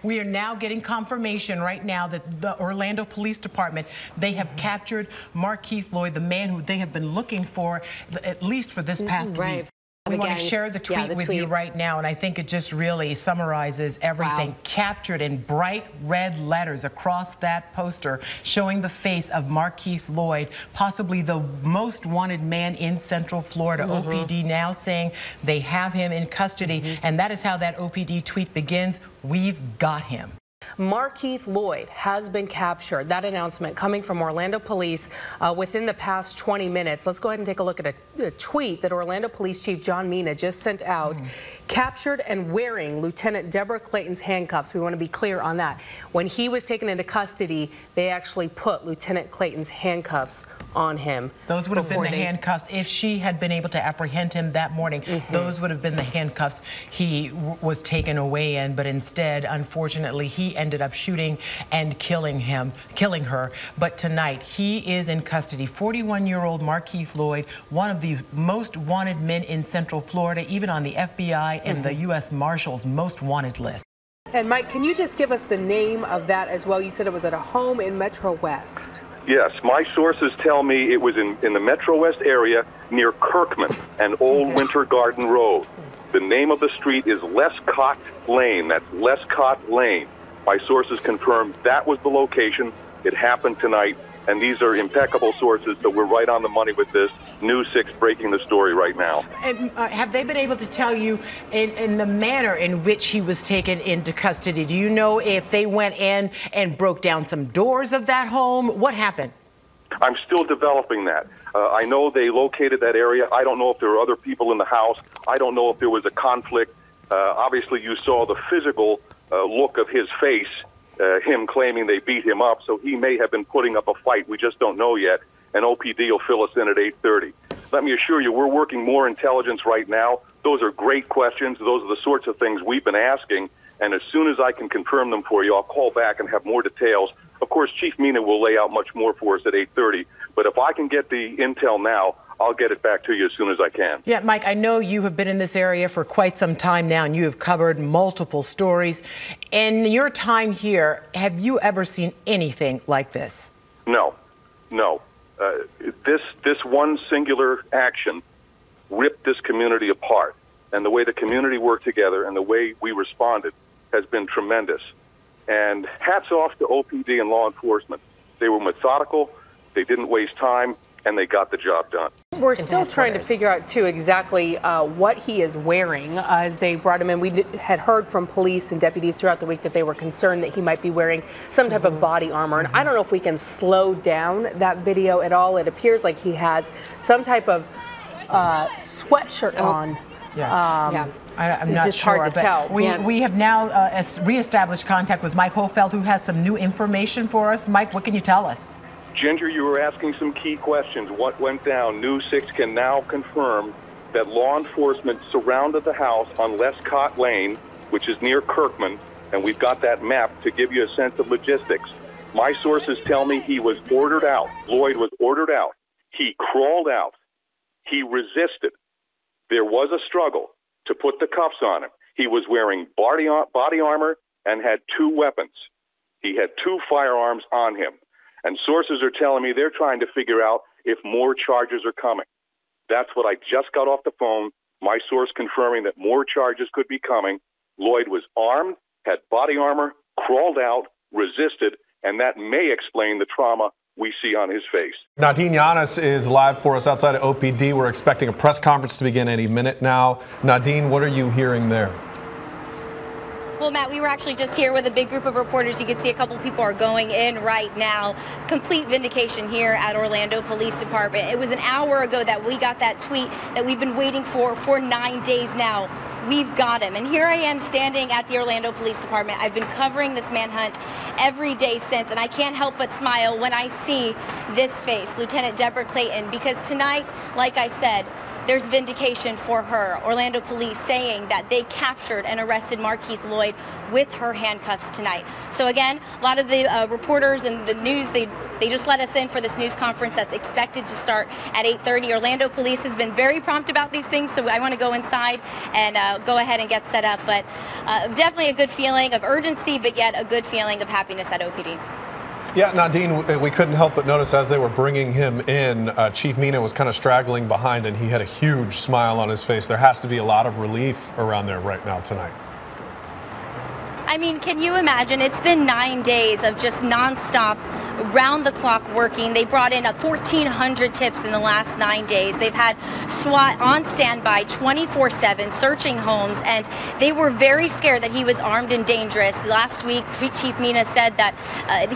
We are now getting confirmation right now that the Orlando Police Department, they have captured Markeith Loyd, the man who they have been looking for, at least for this past week. We want to share the tweet with you right now, and I think it just really summarizes everything. Captured in bright red letters across that poster, showing the face of Markeith Loyd, possibly the most wanted man in Central Florida. OPD now saying they have him in custody, and that is how that OPD tweet begins. We've got him. Markeith Loyd has been captured. That announcement coming from Orlando Police within the past 20 minutes. Let's go ahead and take a look at a tweet that Orlando Police Chief John Mina just sent out. Captured and wearing Lieutenant Deborah Clayton's handcuffs. We want to be clear on that. When he was taken into custody, they actually put Lieutenant Clayton's handcuffs on him. Those would have been the handcuffs. If she had been able to apprehend him that morning, those would have been the handcuffs he was taken away in. But instead, unfortunately, he ended up shooting and killing her. But tonight, he is in custody. 41-year-old Markeith Loyd, one of the most wanted men in Central Florida, even on the FBI and the U.S. Marshals most wanted list. And Mike, can you just give us the name of that as well? You said it was at a home in Metro West. Yes, my sources tell me it was in the Metro West area near Kirkman and Old Winter Garden Road. The name of the street is Lescott Lane. That's Lescott Lane. My sources confirmed that was the location. It happened tonight, and these are impeccable sources, so we're right on the money with this. News 6 breaking the story right now. And, have they been able to tell you in the manner in which he was taken into custody? Do you know if they went in and broke down some doors of that home? What happened? I'm still developing that. I know they located that area. I don't know if there were other people in the house. I don't know if there was a conflict. Obviously, you saw the physical look of his face, him claiming they beat him up, so he may have been putting up a fight. We just don't know yet, and OPD will fill us in at 8:30. Let me assure you, we're working more intelligence right now. Those are great questions. Those are the sorts of things we've been asking, and as soon as I can confirm them for you, I'll call back and have more details. Of course, Chief Mina will lay out much more for us at 8:30, but if I can get the intel now, I'll get it back to you as soon as I can. Yeah, Mike, I know you have been in this area for quite some time now, and you have covered multiple stories. In your time here, have you ever seen anything like this? No. This one singular action ripped this community apart, and the way the community worked together and the way we responded has been tremendous. And hats off to OPD and law enforcement. They were methodical, they didn't waste time, and they got the job done. We're still trying to figure out, too, exactly what he is wearing as they brought him in. We had heard from police and deputies throughout the week that they were concerned that he might be wearing some type of body armor. And I don't know if we can slow down that video at all. It appears like he has some type of sweatshirt on. I'm not just sure, hard to tell. We have now reestablished contact with Mike Hofeld, who has some new information for us. Mike, what can you tell us? Ginger, you were asking some key questions. What went down? News 6 can now confirm that law enforcement surrounded the house on Lescott Lane, which is near Kirkman, and we've got that map to give you a sense of logistics. My sources tell me he was ordered out. Loyd was ordered out. He crawled out. He resisted. There was a struggle to put the cuffs on him. He was wearing body armor and had 2 weapons. He had 2 firearms on him. And sources are telling me they're trying to figure out if more charges are coming. That's what I just got off the phone. My source confirming that more charges could be coming. Loyd was armed, had body armor, crawled out, resisted, and that may explain the trauma we see on his face. Nadine Yanis is live for us outside of OPD. We're expecting a press conference to begin any minute now. Nadine, what are you hearing there? Well, Matt, we were actually just here with a big group of reporters. You can see a couple people are going in right now. Complete vindication here at Orlando Police Department. It was an hour ago that we got that tweet that we've been waiting for 9 days now. We've got him. And here I am standing at the Orlando Police Department. I've been covering this manhunt every day since, and I can't help but smile when I see this face, Lieutenant Deborah Clayton, because tonight, like I said, there's vindication for her. Orlando police saying that they captured and arrested Markeith Loyd with her handcuffs tonight. So again, a lot of the reporters and the news, they just let us in for this news conference that's expected to start at 8:30. Orlando police has been very prompt about these things, so I want to go inside and go ahead and get set up. But definitely a good feeling of urgency, but yet a good feeling of happiness at OPD. Yeah, Nadine, we couldn't help but notice as they were bringing him in, Chief Mina was kind of straggling behind, and he had a huge smile on his face. There has to be a lot of relief around there right now tonight. I mean, can you imagine? It's been 9 days of just nonstop, round-the-clock working. They brought in 1,400 tips in the last 9 days. They've had SWAT on standby 24/7, searching homes, and they were very scared that he was armed and dangerous. Last week, Chief Mina said that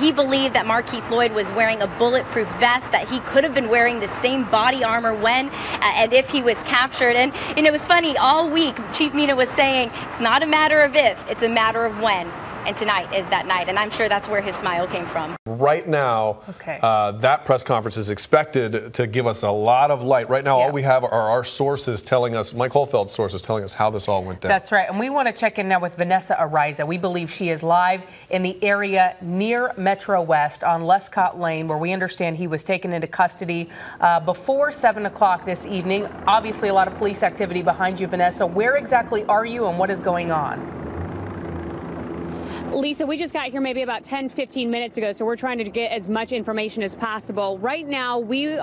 he believed that Markeith Loyd was wearing a bulletproof vest, that he could have been wearing the same body armor when and if he was captured. And it was funny, all week, Chief Mina was saying, it's not a matter of if, it's a matter of when. And tonight is that night, and I'm sure that's where his smile came from. Right now, that press conference is expected to give us a lot of light. Right now, all we have are our sources telling us, Mike Holfeld's sources telling us how this all went down. That's right, and we want to check in now with Vanessa Ariza. We believe she is live in the area near Metro West on Lescott Lane, where we understand he was taken into custody before 7 o'clock this evening. Obviously, a lot of police activity behind you, Vanessa. Where exactly are you, and what is going on? Lisa, we just got here maybe about 10-15 minutes ago, so we're trying to get as much information as possible. Right now, we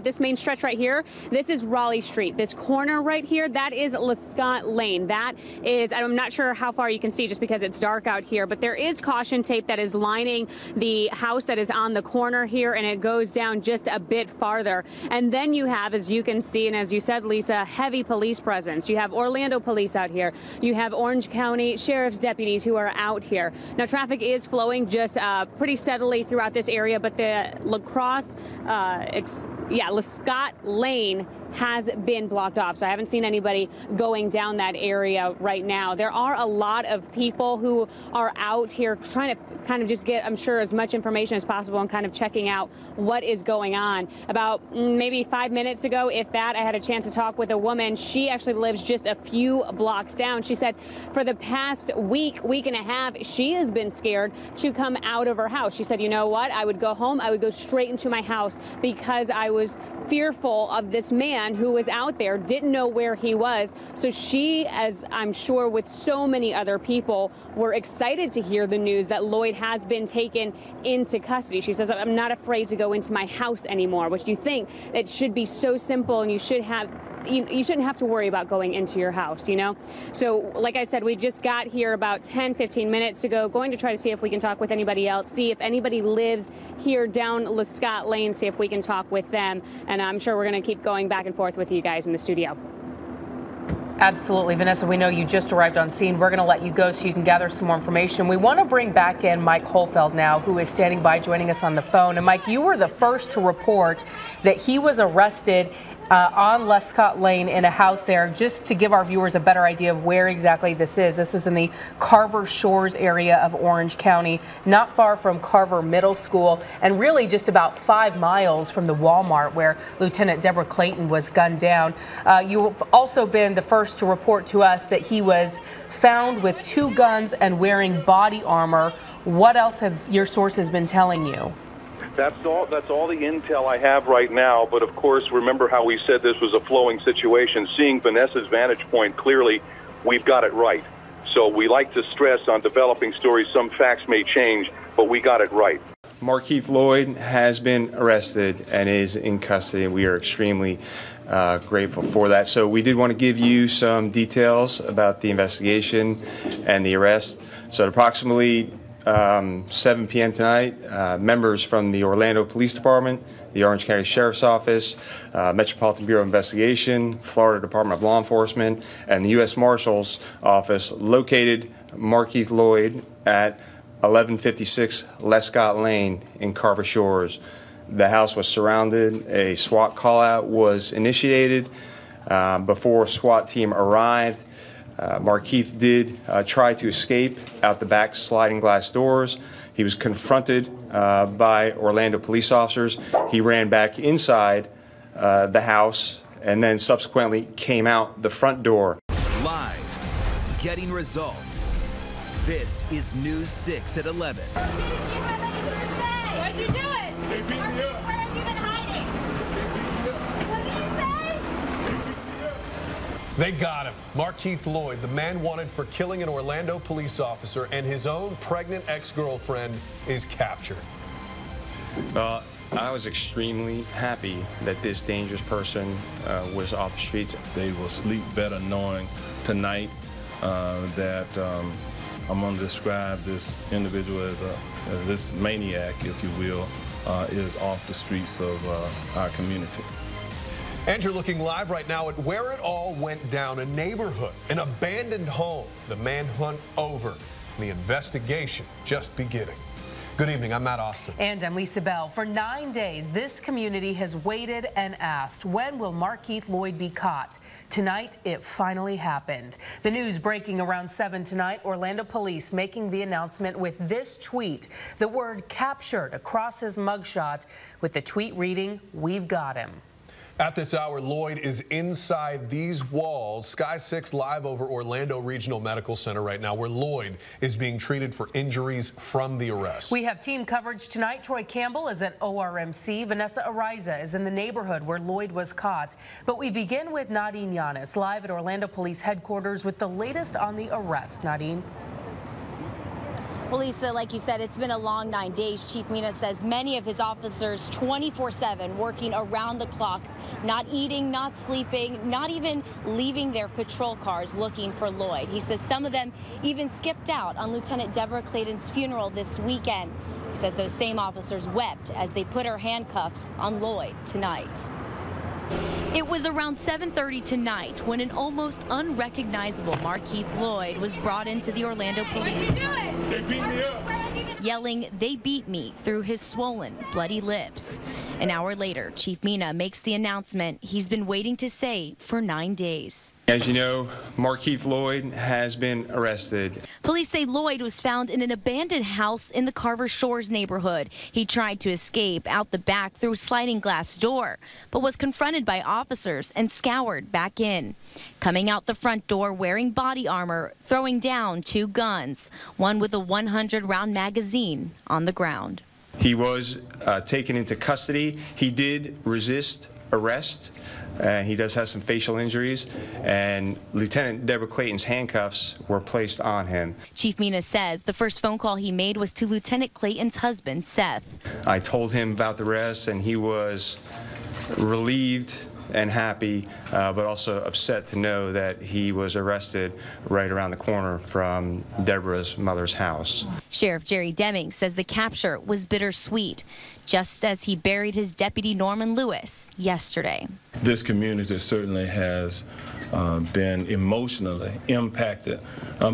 this main stretch right here, this is Raleigh Street. This corner right here, that is Lescott Lane. That is, I'm not sure how far you can see just because it's dark out here, but there is caution tape that is lining the house that is on the corner here, and it goes down just a bit farther. And then you have, as you can see, and as you said, Lisa, heavy police presence. You have Orlando police out here. You have Orange County Sheriff's deputies who are out here. Now, traffic is flowing just pretty steadily throughout this area, but the Lescott Lane has been blocked off, so I haven't seen anybody going down that area right now. There are a lot of people who are out here trying to kind of just get, I'm sure, as much information as possible and kind of checking out what is going on. About maybe 5 minutes ago, if that, I had a chance to talk with a woman. She actually lives just a few blocks down. She said for the past week and a half, she has been scared to come out of her house. She said, you know what, I would go home, I would go straight into my house because I was fearful of this man who was out there, didn't know where he was. So she, as I'm sure with so many other people, were excited to hear the news that Loyd has been taken into custody. She says, I'm not afraid to go into my house anymore, which you think it should be so simple and you shouldn't have to worry about going into your house, you know? So like I said, we just got here about 10-15 minutes ago, going to try to see if we can talk with anybody else, see if anybody lives here down Lescott Lane, see if we can talk with them. And I'm sure we're going to keep going back and forth with you guys in the studio. Absolutely. Vanessa, we know you just arrived on scene. We're going to let you go so you can gather some more information. We want to bring back in Mike Holfeld now, who is standing by joining us on the phone. And Mike, you were the first to report that he was arrested on Lescott Lane in a house there. Just to give our viewers a better idea of where exactly this is. This is in the Carver Shores area of Orange County, not far from Carver Middle School, and really just about 5 miles from the Walmart where Lieutenant Deborah Clayton was gunned down. You've also been the first to report to us that he was found with 2 guns and wearing body armor. What else have your sources been telling you? That's all the intel I have right now. But of course, remember how we said this was a flowing situation. Seeing Vanessa's vantage point clearly, we've got it right. So we like to stress on developing stories, some facts may change, but we got it right. Markeith Loyd has been arrested and is in custody, and we are extremely grateful for that. So we did want to give you some details about the investigation and the arrest. So at approximately 7 p.m. tonight, members from the Orlando Police Department, the Orange County Sheriff's Office, Metropolitan Bureau of Investigation, Florida Department of Law Enforcement, and the U.S. Marshal's Office located Markeith Loyd at 1156 Lescott Lane in Carver Shores. The house was surrounded. A SWAT call-out was initiated. Before a SWAT team arrived, Markeith did try to escape out the back sliding glass doors. He was confronted by Orlando police officers. He ran back inside the house and then subsequently came out the front door. Live, getting results. This is News 6 at 11. Why'd you do it? They beat me up. Where have you been hiding? What did you say? They got him. Markeith Loyd, the man wanted for killing an Orlando police officer and his own pregnant ex-girlfriend, is captured. I was extremely happy that this dangerous person was off the streets. They will sleep better knowing tonight that I'm going to describe this individual as this maniac, if you will, is off the streets of our community. And you're looking live right now at where it all went down, a neighborhood, an abandoned home, the manhunt over, and the investigation just beginning. Good evening, I'm Matt Austin. And I'm Lisa Bell. For 9 days, this community has waited and asked, when will Markeith Loyd be caught? Tonight, it finally happened. The news breaking around 7 tonight, Orlando police making the announcement with this tweet, the word captured across his mugshot, with the tweet reading, "We've got him." At this hour, Loyd is inside these walls. Sky 6 live over Orlando Regional Medical Center right now, where Loyd is being treated for injuries from the arrest. We have team coverage tonight. Troy Campbell is at ORMC. Vanessa Ariza is in the neighborhood where Loyd was caught. But we begin with Nadine Yanis, live at Orlando Police Headquarters with the latest on the arrest. Nadine. Well, Lisa, like you said, it's been a long 9 days. Chief Mina says many of his officers 24/7 working around the clock, not eating, not sleeping, not even leaving their patrol cars looking for Loyd. He says some of them even skipped out on Lieutenant Deborah Clayton's funeral this weekend. He says those same officers wept as they put her handcuffs on Loyd tonight. It was around 7:30 tonight when an almost unrecognizable Markeith Loyd was brought into the Orlando Police Department. They beat me up. Yelling, "They beat me," through his swollen, bloody lips. An hour later, Chief Mina makes the announcement he's been waiting to say for 9 days. As you know, Markeith Loyd has been arrested. Police say Loyd was found in an abandoned house in the Carver Shores neighborhood. He tried to escape out the back through a sliding glass door, but was confronted by officers and scoured back in. Coming out the front door wearing body armor, throwing down 2 guns, one with a 100-round magazine on the ground. He was taken into custody. He did resist arrest. He does have some facial injuries, and Lieutenant Deborah Clayton's handcuffs were placed on him. Chief Mina says the first phone call he made was to Lieutenant Clayton's husband, Seth. I told him about the arrest, and he was relieved and happy, but also upset to know that he was arrested right around the corner from Deborah's mother's house. Sheriff Jerry Deming says the capture was bittersweet, just as he buried his deputy Norman Lewis yesterday. This community certainly has been emotionally impacted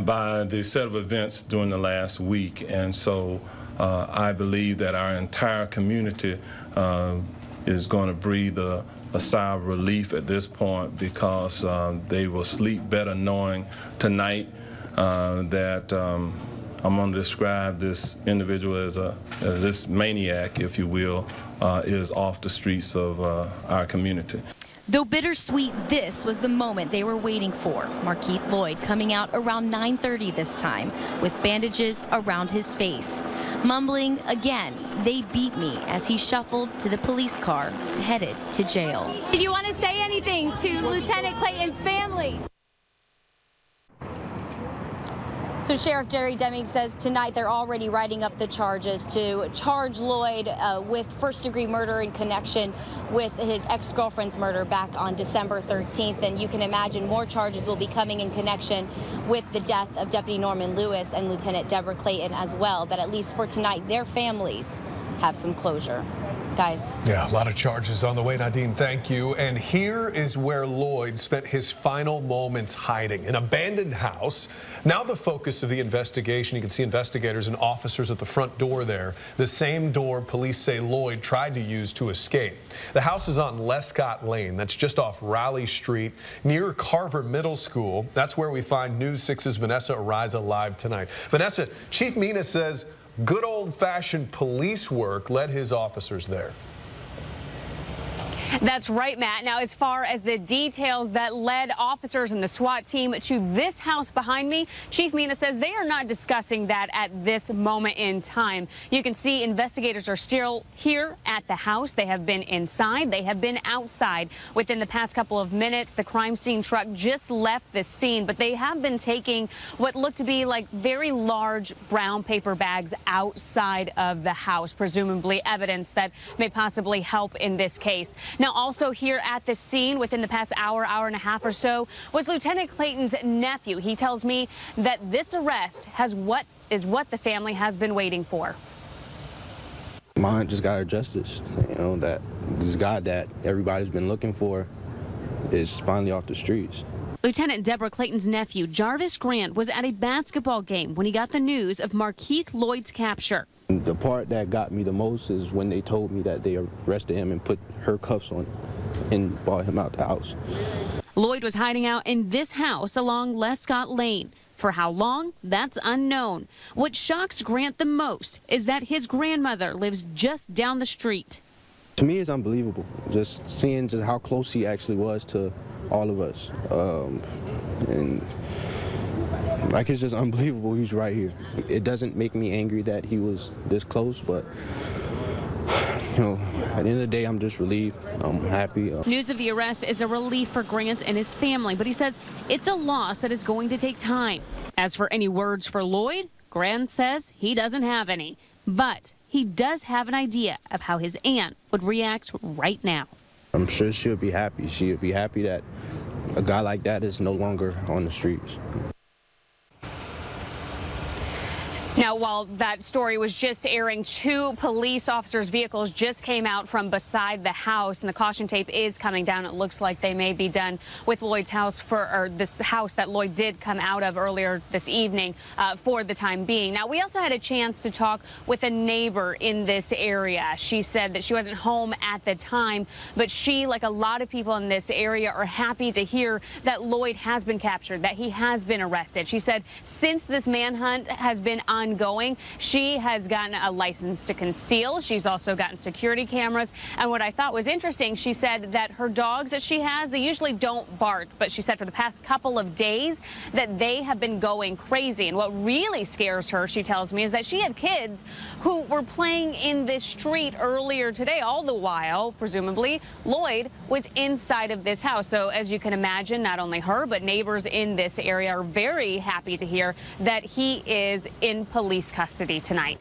by the set of events during the last week, and so I believe that our entire community is going to breathe a sigh of relief at this point, because they will sleep better knowing tonight that I'm going to describe this individual as this maniac, if you will, is off the streets of our community. Though bittersweet, this was the moment they were waiting for. Markeith Loyd coming out around 9:30 this time with bandages around his face. Mumbling again, "They beat me," as he shuffled to the police car headed to jail. Did you want to say anything to Lieutenant Clayton's family? So Sheriff Jerry Deming says tonight they're already writing up the charges to charge Loyd with first-degree murder in connection with his ex-girlfriend's murder back on December 13th. And you can imagine more charges will be coming in connection with the death of Deputy Norman Lewis and Lieutenant Deborah Clayton as well. But at least for tonight, their families have some closure. Guys. Yeah, a lot of charges on the way, Nadine. Thank you. And here is where Loyd spent his final moments hiding, an abandoned house. Now the focus of the investigation. You can see investigators and officers at the front door there, the same door police say Loyd tried to use to escape. The house is on Lescott Lane. That's just off Raleigh Street near Carver Middle School. That's where we find News 6's Vanessa Ariza live tonight. Vanessa, Chief Mina says good old-fashioned police work led his officers there. That's right, Matt. Now, as far as the details that led officers and the SWAT team to this house behind me, Chief Mina says they are not discussing that at this moment in time. You can see investigators are still here at the house. They have been inside. They have been outside. Within the past couple of minutes, the crime scene truck just left the scene, but they have been taking what looked to be like very large brown paper bags outside of the house, presumably evidence that may possibly help in this case. Now, also here at the scene within the past hour and a half or so was Lieutenant Clayton's nephew. He tells me that this arrest is what the family has been waiting for. My aunt just got her justice. You know, that this guy that everybody's been looking for is finally off the streets. Lieutenant Deborah Clayton's nephew, Jarvis Grant, was at a basketball game when he got the news of Markeith Loyd's capture. The part that got me the most is when they told me that they arrested him and put her cuffs on and brought him out the house. Loyd was hiding out in this house along Lescott Lane. For how long, that's unknown. What shocks Grant the most is that his grandmother lives just down the street. To me, it's unbelievable, just seeing just how close he actually was to all of us. And like, it's just unbelievable he's right here. It doesn't make me angry that he was this close, but you know, at the end of the day, I'm just relieved. I'm happy. News of the arrest is a relief for Grant and his family, but he says it's a loss that is going to take time. As for any words for Loyd, Grant says he doesn't have any, but he does have an idea of how his aunt would react right now. I'm sure she'll be happy. She'll be happy that a guy like that is no longer on the streets. Now, while that story was just airing, 2 police officers' vehicles just came out from beside the house, and the caution tape is coming down. It looks like they may be done with Loyd's house this house that Loyd did come out of earlier this evening for the time being. Now, we also had a chance to talk with a neighbor in this area. She said that she wasn't home at the time, but she, like a lot of people in this area, are happy to hear that Loyd has been captured, that he has been arrested. She said since this manhunt has been ongoing, she has gotten a license to conceal. She's also gotten security cameras. And what I thought was interesting, she said that her dogs that she has, they usually don't bark, but she said for the past couple of days that they have been going crazy. And what really scares her, she tells me, is that she had kids who were playing in this street earlier today, all the while, presumably, Loyd was inside of this house. So as you can imagine, not only her, but neighbors in this area are very happy to hear that he is in police custody tonight.